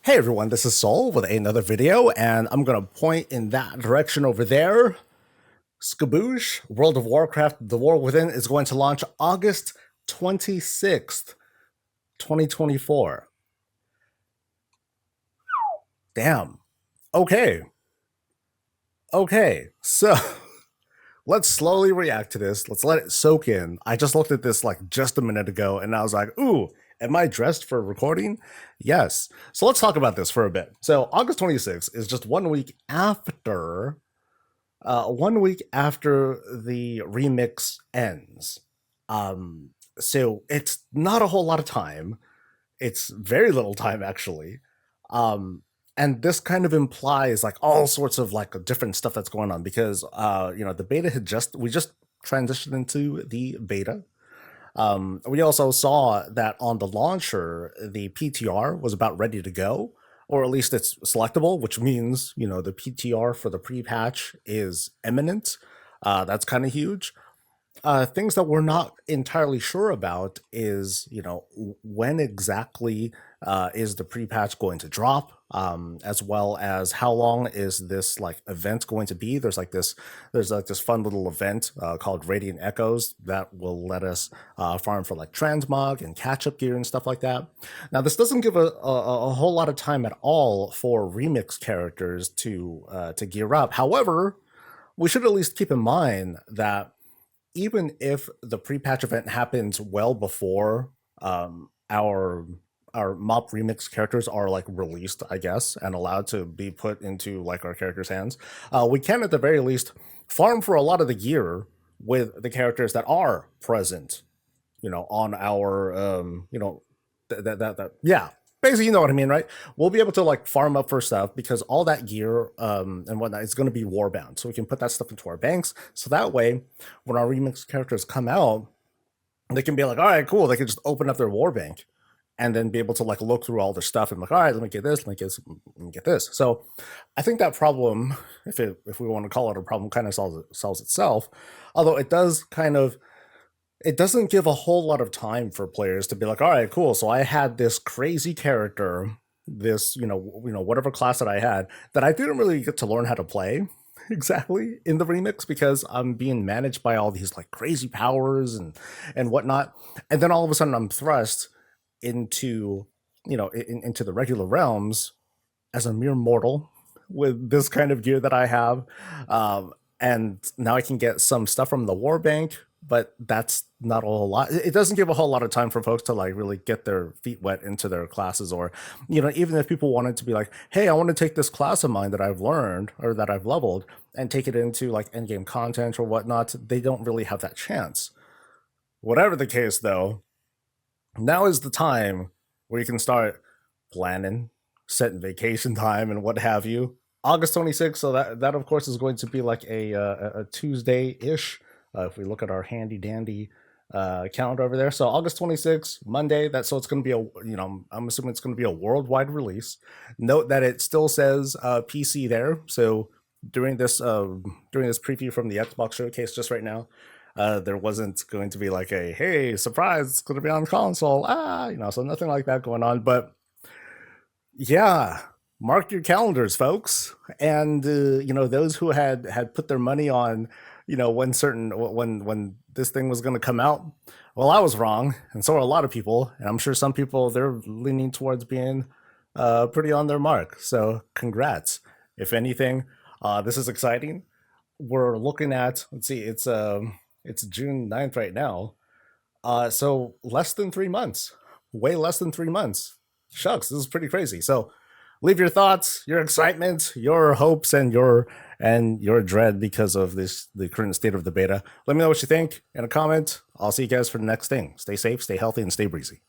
Hey everyone, this is Soul with another video, and I'm gonna point in that direction over there. Skaboosh, World of Warcraft, The War Within is going to launch August 26th, 2024. Damn. Okay. So let's slowly react to this. Let's let it soak in. I just looked at this like just a minute ago, and I was like, ooh, am I dressed for recording? Yes. So let's talk about this for a bit. So August 26th is just 1 week after 1 week after the remix ends. So it's not a whole lot of time. It's very little time actually. And this kind of implies like all sorts of like different stuff that's going on because the beta we just transitioned into the beta. We also saw that on the launcher, the PTR was about ready to go, or at least it's selectable, which means, the PTR for the pre-patch is imminent. That's kind of huge. Things that we're not entirely sure about is, when exactly is the pre-patch going to drop, as well as how long is this like event going to be. There's like this fun little event called Radiant Echoes that will let us farm for like transmog and catch-up gear and stuff like that. Now, this doesn't give a whole lot of time at all for remix characters to gear up. However, we should at least keep in mind that even if the pre-patch event happens well before our mop remix characters are like released, I guess, and allowed to be put into like our characters' hands, we can at the very least farm for a lot of the gear with the characters that are present, on our yeah. Basically, you know what I mean, right? We'll be able to like farm up for stuff because all that gear and whatnot is going to be warbound. So we can put that stuff into our banks. So that way, when our remix characters come out, they can be like, all right, cool. They can just open up their war bank and then be able to like look through all their stuff and like, all right, let me get this, let me get this. So I think that problem, if we want to call it a problem, kind of solves itself. Although it doesn't give a whole lot of time for players to be like, all right, cool. So I had this crazy character, this, whatever class that I had, that I didn't really get to learn how to play exactly in the remix because I'm being managed by all these like crazy powers and whatnot. And then all of a sudden I'm thrust into, into the regular realms as a mere mortal with this kind of gear that I have. And now I can get some stuff from the war bank, but that's not a whole lot. It doesn't give a whole lot of time for folks to like really get their feet wet into their classes, or even if people wanted to be like, hey, I want to take this class of mine that I've learned or that I've leveled and take it into like endgame content or whatnot, they don't really have that chance. Whatever the case though, now is the time where you can start planning, setting vacation time and what have you. August 26th, so that of course is going to be like a Tuesday-ish. If we look at our handy dandy calendar over there, so August 26th, Monday. So it's going to be I'm assuming it's going to be a worldwide release. Note that it still says PC there. So during this preview from the Xbox showcase just right now, there wasn't going to be like a hey surprise, it's going to be on console. So nothing like that going on. But yeah, mark your calendars, folks, and those who had put their money on when this thing was going to come out. Well, I was wrong, and so are a lot of people, and I'm sure some people they're leaning towards being pretty on their mark. So congrats. If anything, this is exciting. We're looking at, let's see, it's June 9th right now. So less than 3 months, way less than 3 months. Shucks, this is pretty crazy. So leave your thoughts, your excitement, your hopes, and your dread because of the current state of the beta. Let me know what you think in a comment. I'll see you guys for the next thing. Stay safe, stay healthy, and stay breezy.